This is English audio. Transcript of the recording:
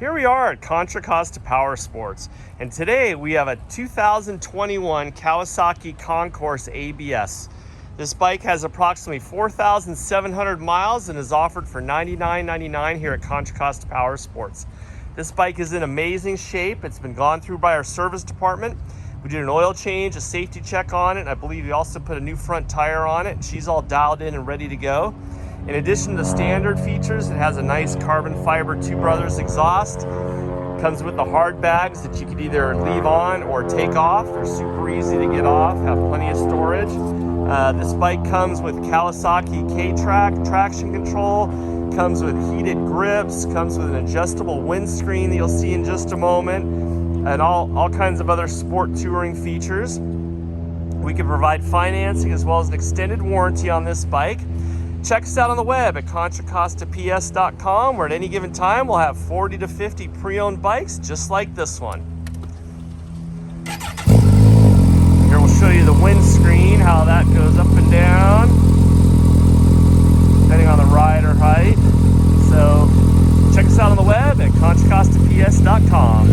Here we are at Contra Costa Powersports, and today we have a 2021 Kawasaki Concours ABS. This bike has approximately 4,700 miles and is offered for $99.99 here at Contra Costa Powersports. This bike is in amazing shape. It's been gone through by our service department. We did an oil change, a safety check on it, and I believe we also put a new front tire on it. She's all dialed in and ready to go. In addition to the standard features, it has a nice carbon fiber Two Brothers exhaust. Comes with the hard bags that you could either leave on or take off. They're super easy to get off, have plenty of storage. This bike comes with Kawasaki K-Track traction control, comes with heated grips, comes with an adjustable windscreen that you'll see in just a moment, and all kinds of other sport touring features. We can provide financing as well as an extended warranty on this bike. Check us out on the web at ContraCostaPS.com, where at any given time we'll have 40 to 50 pre-owned bikes just like this one. Here we'll show you the windscreen, how that goes up and down, depending on the rider height. So check us out on the web at ContraCostaPS.com.